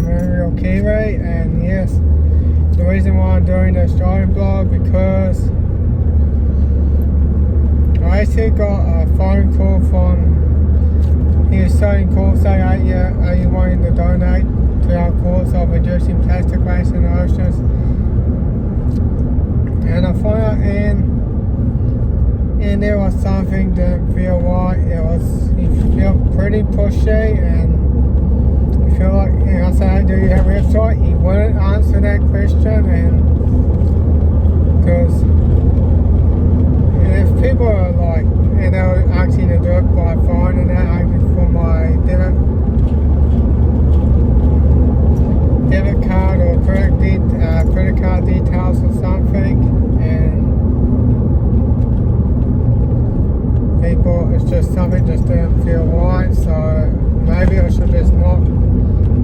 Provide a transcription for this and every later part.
Memorial Keyway, and yes, the reason why I'm doing the Australian blog because I actually got a phone call from his Australian call saying, are you wanting to donate to our cause of reducing plastic waste in the oceans? And I found out and there was something that didn't feel right. He felt pretty pushy, and I feel like, I said, do you have a website? He wouldn't answer that question, and because if people are like, and they were asking to do it by phone and that, asking for my debit card or credit card details or something, and people, it's just something just didn't feel right, so maybe I should just not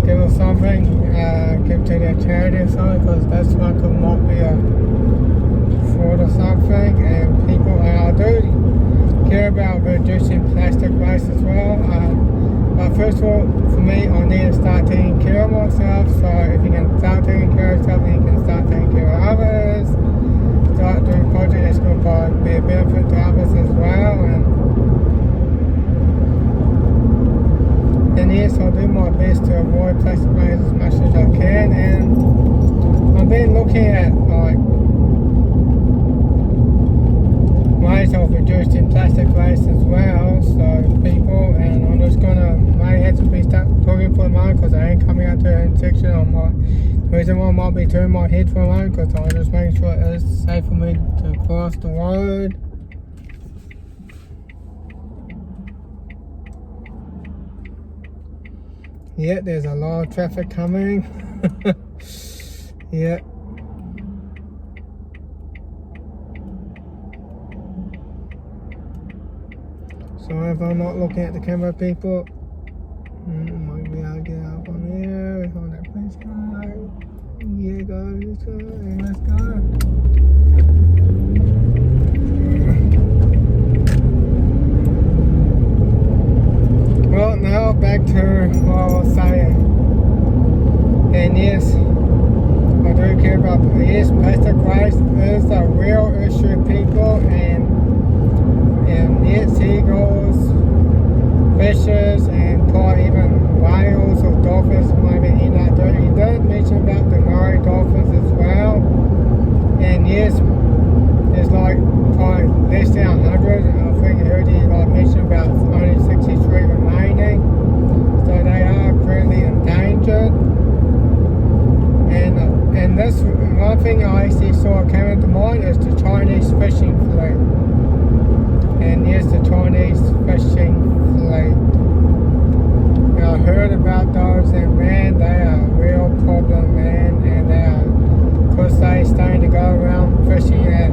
give them something, give to their charity or something, because that's one could not be a fraud or something. And people, I do care about reducing plastic waste as well, but first of all, for me, I need to start taking care of myself. So if you can start taking care of yourself, then you can start taking care of others, start doing projects that's going to be a benefit to others as well. And yes, I'll do my best to avoid plastic waste as much as I can, and I've been looking at like ways of reducing plastic waste as well, so people, and I'm just gonna may have to be start talking for a moment because I ain't coming out to the intersection on the reason why I might be turning my head for a moment because I'm just making sure it is safe for me to cross the road. Yeah, there's a lot of traffic coming. Yeah. So if I'm not looking at the camera, people, maybe I'll get up on here, hold that place go. Yeah, let's go, and let's go. Well, now back to what I was saying. And yes, I do care about, yes, plastic waste is a real issue, people, and yes, seagulls, fishes, and probably even whales or dolphins maybe eat that dirt. He did mention about the Murray dolphins as well, and yes, there's like probably less than 100. I think I heard he like mention about only 63 remaining, so they are currently endangered. And this one thing I actually saw came into mind is the Chinese fishing fleet. And yes, the Chinese fishing fleet. And I heard about those, and man, they are a real problem, man. And they are, because they starting to go around fishing at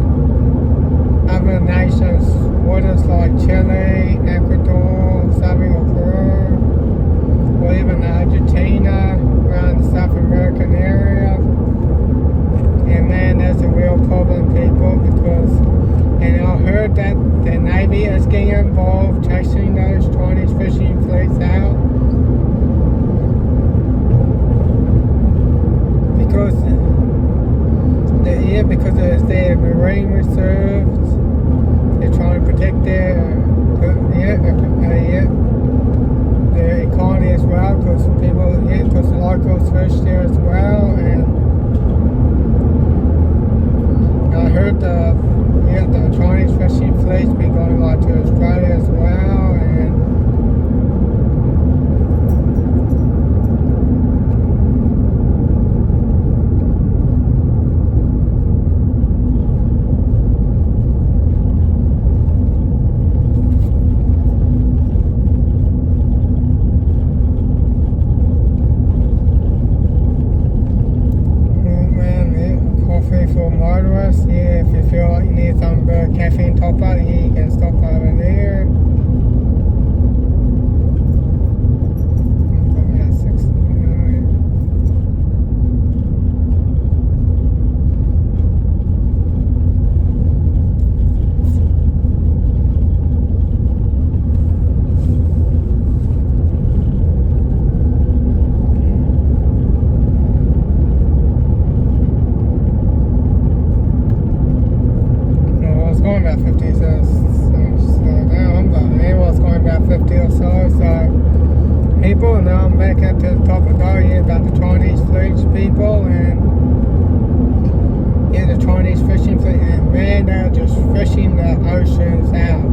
other nations, waters like Chile, Ecuador, Southern Peru, or even Argentina, around the South American area. And man, that's a real problem, people, because, and I heard that the Navy is getting involved chasing those Chinese fishing fleets out, because it's their marine reserves. They're trying to protect their economy as well, because because the locals fish there as well. And I heard the Chinese fishing fleet's been going like to Australia as well, and people, and now I'm back up to the topic though here about the Chinese fleet people and the Chinese fishing fleet, and man, they're just fishing the oceans out,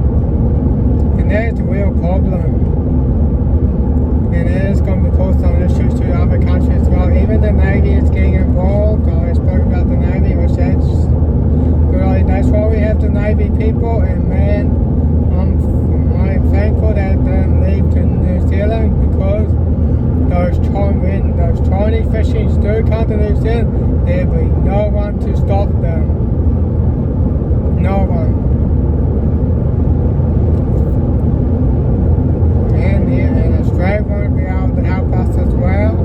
and that's a real problem, and it is going to cause some issues to other countries as well. Even the Navy is getting involved. I spoke about the Navy, which that's why we have the Navy people, and man, I'm thankful that they didn't leave to New Zealand, because when those Chinese fishing do come to New Zealand, there'll be no one to stop them. No one. And Australia won't be able to help us as well.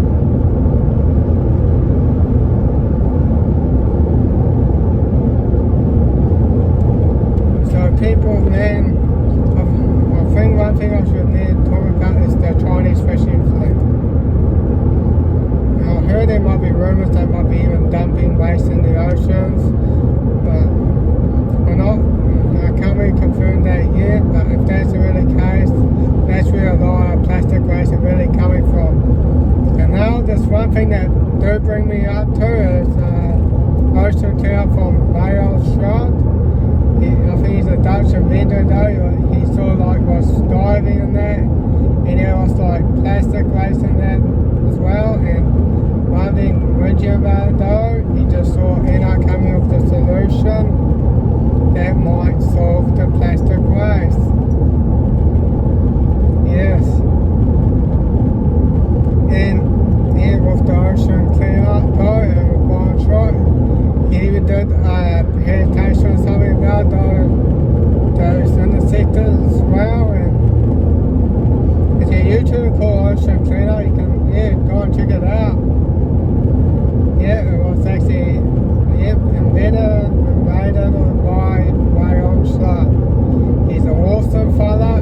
So people, man, I think one thing I should need to talk about is the Chinese fishing fleet. I heard there might be rumours they might be even dumping waste in the oceans, but I can't really confirm that yet, but if that's really the case, that's where a lot of plastic waste is really coming from. And now there's one thing that do bring me up to is ocean town from Bailstraat. I think he's a Dutch inventor though. He sort of like was diving in that, and there was like plastic waste in that as well. And one thing rigid about it though, he just saw Enoch coming up with a solution that might solve the plastic waste. Yes. And here with the ocean cleanup though, and with one shot, he even did a presentation or something about those insectors as well. And it's a YouTube called Ocean Cleanup. You can go and check it out. Yeah, it was actually invented by Bailstraat. He's an awesome fella,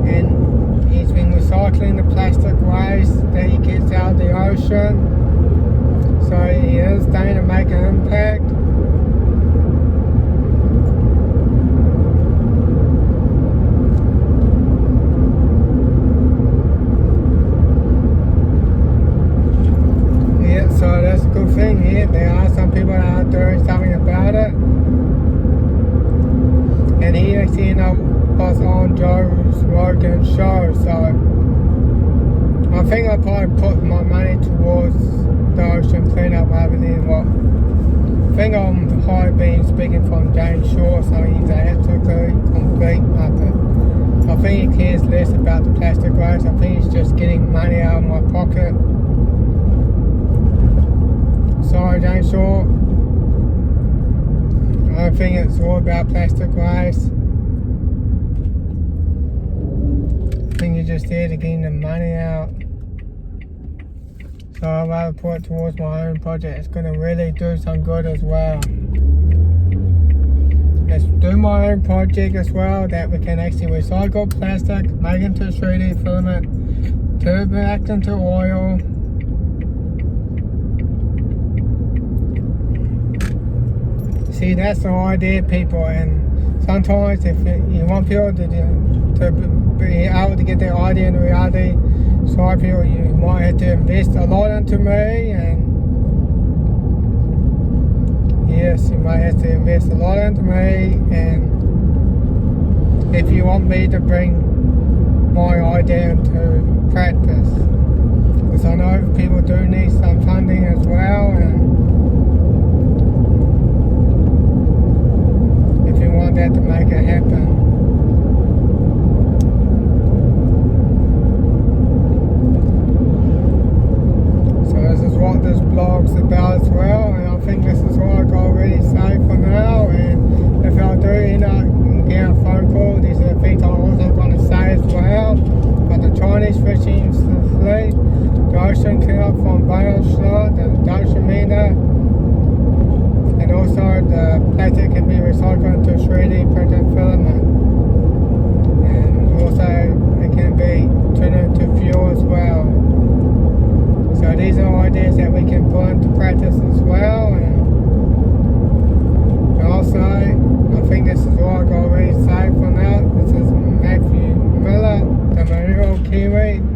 and he's been recycling the plastic waste that he gets out of the ocean. So he is starting to make an impact. So that's a good thing here. There are some people that are doing something about it. And he actually was on Joe Rogan's show. So I think I'll probably put my money towards the ocean cleanup rather than what. I think I'm high being speaking from James Shaw, so he's absolutely complete nothing. I think he cares less about the plastic waste. I think he's just getting money out of my pocket. Sorry, James Shaw. I don't think it's all about plastic waste. I think you're just there to getting the money out. So I'd rather put it towards my own project. It's going to really do some good as well. Let's do my own project as well, that we can actually recycle plastic, make into 3D filament, turn back into oil. See, that's the idea, people, and sometimes if you want people to be able to get their idea in reality, some people you might have to invest a lot into me, and yes, you might have to invest a lot into me, and if you want me to bring my idea into practice, because I know people do need some funding as well, and we want that to make it happen. So this is what this blog's about as well, and I think this is all I got already say for now. And if I do end up getting a phone call, these are the things I'm also going to say as well. But the Chinese fishing fleet, the ocean cleanup from Bailstraat, the Dutch inventor, and also the plastic can be recycled into 3D printed filament, and also it can be turned into fuel as well. So these are ideas that we can put into practice as well, and also I think this is all I got already say for now. This is Matt Anyway,